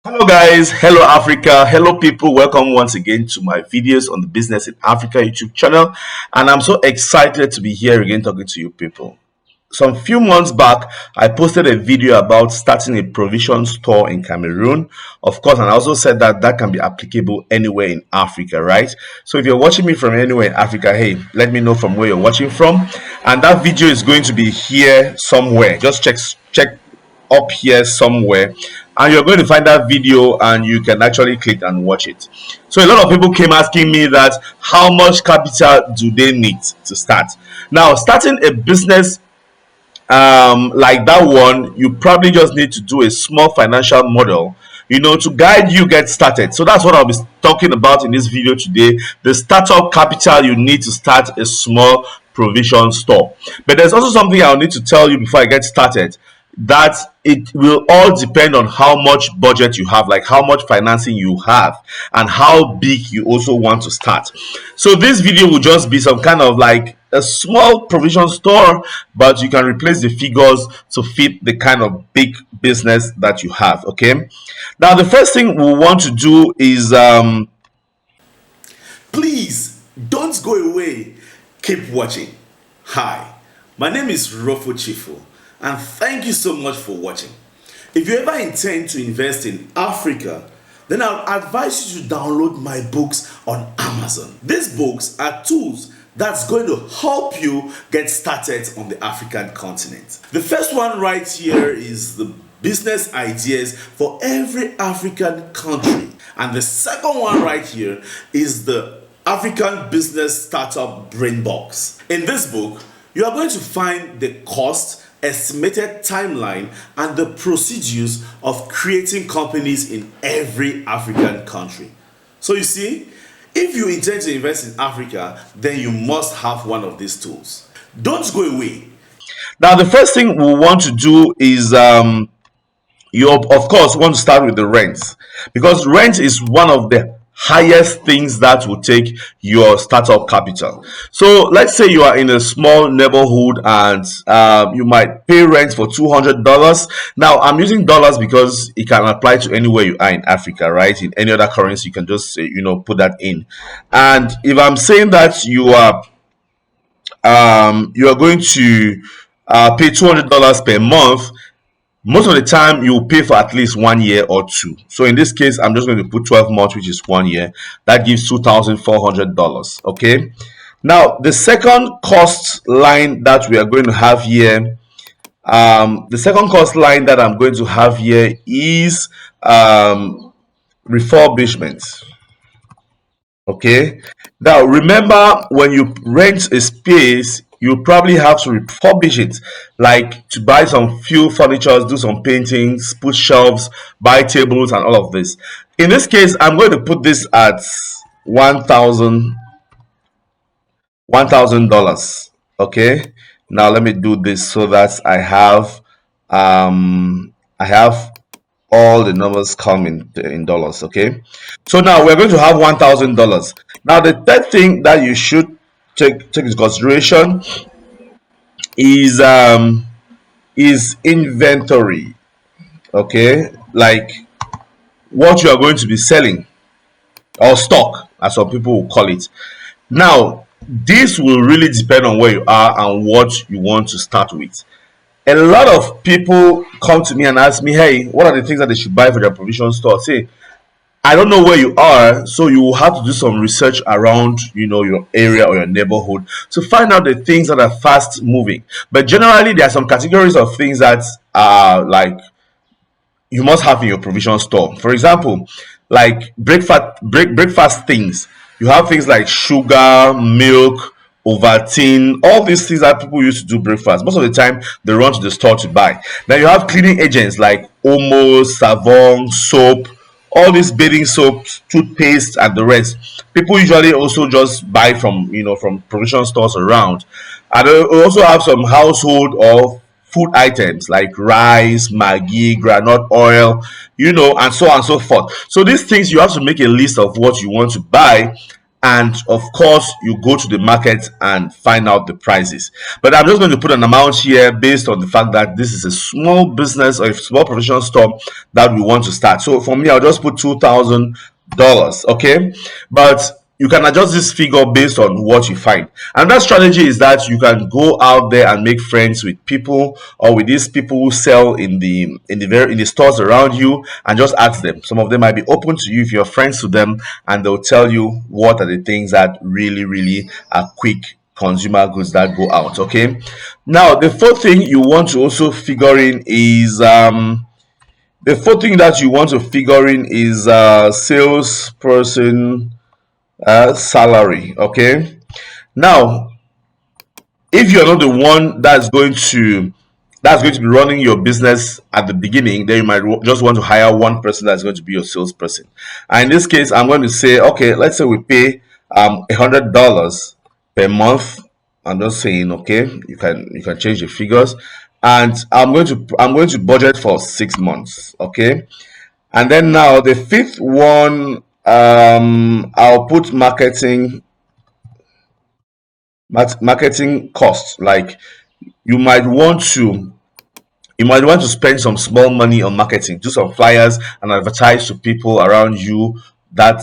Hello guys, hello Africa, hello people, welcome once again to my videos on the Business in Africa YouTube channel, and I'm so excited to be here again talking to you people. Some few months back, I posted a video about starting a provision store in Cameroon, of course, and I also said that that can be applicable anywhere in Africa, right? So if you're watching me from anywhere in Africa, hey, let me know from where you're watching from, and that video is going to be here somewhere. Just check up here somewhere, and you're going to find that video and you can actually click and watch it. So a lot of people came asking me that how much capital do they need to start. Now, starting a business like that one, you probably just need to do a small financial model, to guide you get started. So that's what I'll be talking about in this video today: the startup capital you need to start a small provision store. But there's also something I'll need to tell you before I get started, that it will all depend on how much budget you have, like how much financing you have, and how big you also want to start. So this video will just be some kind of like a small provision store, but you can replace the figures to fit the kind of big business that you have. Okay, now the first thing we want to do is Please don't go away. Keep watching. Hi, my name is Rofo Chifo, and thank you so much for watching. If you ever intend to invest in Africa, then I'll advise you to download my books on Amazon. These books are tools that's going to help you get started on the African continent. The first one right here is the business ideas for every African country. And the second one right here is the African Business Startup BRAINBOX. In this book, you are going to find the cost, estimated timeline, and the procedures of creating companies in every African country. So you see, if you intend to invest in Africa, then you must have one of these tools. Don't go away. now the first thing we want to do is you of course want to start with the rent, because rent is one of the highest things that will take your startup capital. So let's say you are in a small neighborhood and you might pay rent for $200. Now I'm using dollars because it can apply to anywhere you are in Africa, right? In any other currency you can just put that in. And if I'm saying that you are going to pay $200 per month, most of the time you will pay for at least 1 year or two. So in this case, I'm just going to put 12 months, which is 1 year. That gives $2,400. Okay. Now the second cost line that we are going to have here, the second cost line that I'm going to have here is refurbishment. Okay. Now remember, when you rent a space, you probably have to refurbish it, like to buy some few furniture, do some paintings, put shelves, buy tables, and all of this. In this case, I'm going to put this at $1,000. Okay. Now let me do this so that I have all the numbers come in dollars. Okay, so now we're going to have $1,000. Now the third thing that you should take into consideration is inventory. Okay, like what you are going to be selling, or stock as some people will call it. Now this will really depend on where you are and what you want to start with. A lot of people come to me and ask me, hey, what are the things that they should buy for their provision store? Say, I don't know where you are, so you will have to do some research around, your area or your neighborhood to find out the things that are fast moving. But generally, there are some categories of things that are like you must have in your provision store. For example, like breakfast things. You have things like sugar, milk, Ovaltine, all these things that people use to do breakfast. Most of the time, they run to the store to buy. Then you have cleaning agents like Omo, Savon, soap, all these bathing soaps, toothpaste, and the rest. People usually also just buy from provision stores around. And we also have some household or food items like rice, maggi, granite oil, and so on and so forth. So these things, you have to make a list of what you want to buy, and of course you go to the market and find out the prices. But I'm just going to put an amount here based on the fact that this is a small business or a small professional store that we want to start. So for me, I'll just put $2,000. Okay, but you can adjust this figure based on what you find. Another strategy is that you can go out there and make friends with people, or with these people who sell in the stores around you, and just ask them. Some of them might be open to you if you're friends to them, and they'll tell you what are the things that really are quick consumer goods that go out. Okay, now the fourth thing you want to also figure in is the fourth thing that you want to figure in is salesperson salary. Okay, now if you're not the one that's going to be running your business at the beginning, then you might just want to hire one person that's going to be your salesperson. And in this case, I'm going to say, okay, let's say we pay $100 per month. I'm just saying, okay, you can change the figures, and I'm going to budget for 6 months. Okay, and then now the fifth one, I'll put marketing costs. Like, you might want to spend some small money on marketing, do some flyers and advertise to people around you, that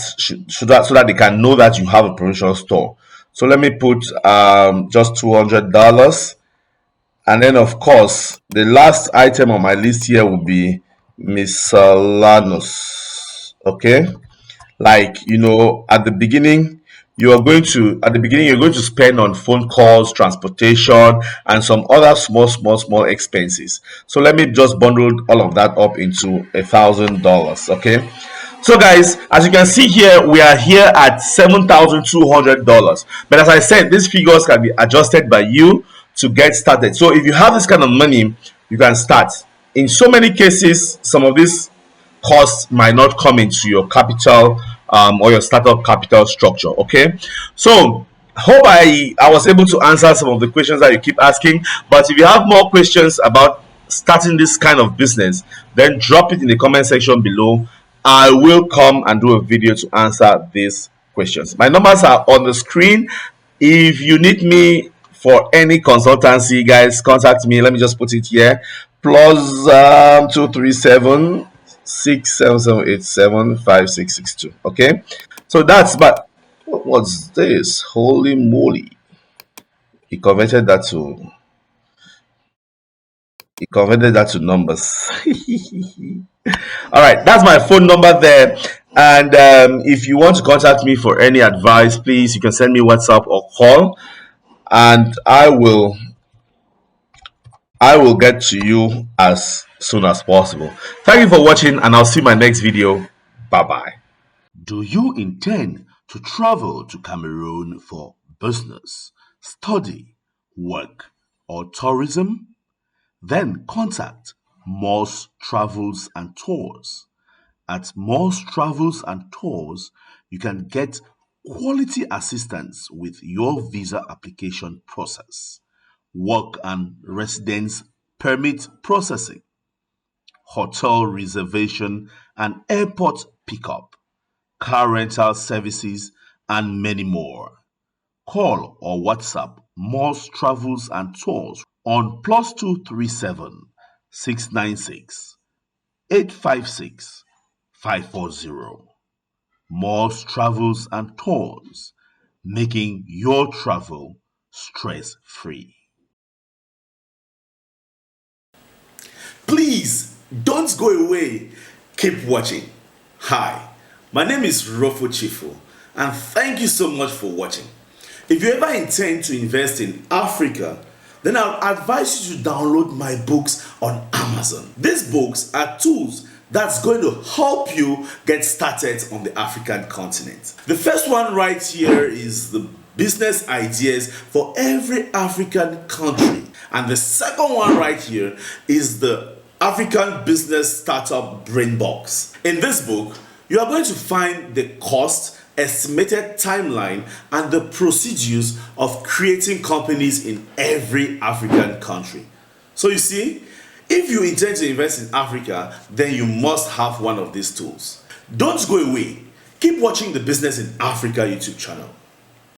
so that they can know that you have a provincial store. So let me put just $200. And then of course the last item on my list here will be miscellaneous. Okay, like, at the beginning you're going to spend on phone calls, transportation, and some other small expenses. So let me just bundle all of that up into $1,000. Okay, so guys, as you can see here, we are here at $7,200. But as I said, these figures can be adjusted by you to get started. So if you have this kind of money, you can start. In so many cases, some of these costs might not come into your capital, or your startup capital structure. Okay, so hope I was able to answer some of the questions that you keep asking. But if you have more questions about starting this kind of business, then drop it in the comment section below. I will come and do a video to answer these questions. My numbers are on the screen. If you need me for any consultancy, guys, contact me. Let me just put it here: plus 237 677875662. Okay, so that's, but what was this? Holy moly! He converted that to numbers. All right, that's my phone number there. And if you want to contact me for any advice, please, you can send me WhatsApp or call, and I will get to you as soon as possible. Thank you for watching, and I'll see you in my next video. Bye bye. Do you intend to travel to Cameroon for business, study, work, or tourism? Then contact Moss Travels and Tours. At Moss Travels and Tours, you can get quality assistance with your visa application process, work and residence permit processing, hotel reservation and airport pickup, car rental services, and many more. Call or WhatsApp Moss Travels and Tours on +237 696 856 540. Moss Travels and Tours, making your travel stress free. Please don't go away. Keep watching. Hi, my name is Rofo Chifu, and thank you so much for watching. If you ever intend to invest in Africa, then I'll advise you to download my books on Amazon. These books are tools that's going to help you get started on the African continent. The first one right here is the business ideas for every African country. And the second one right here is the African business startup BRAINBOX. In this book, you are going to find the cost, estimated timeline, and the procedures of creating companies in every African country. So you see, if you intend to invest in Africa, then you must have one of these tools. Don't go away. Keep watching the Business in Africa YouTube channel.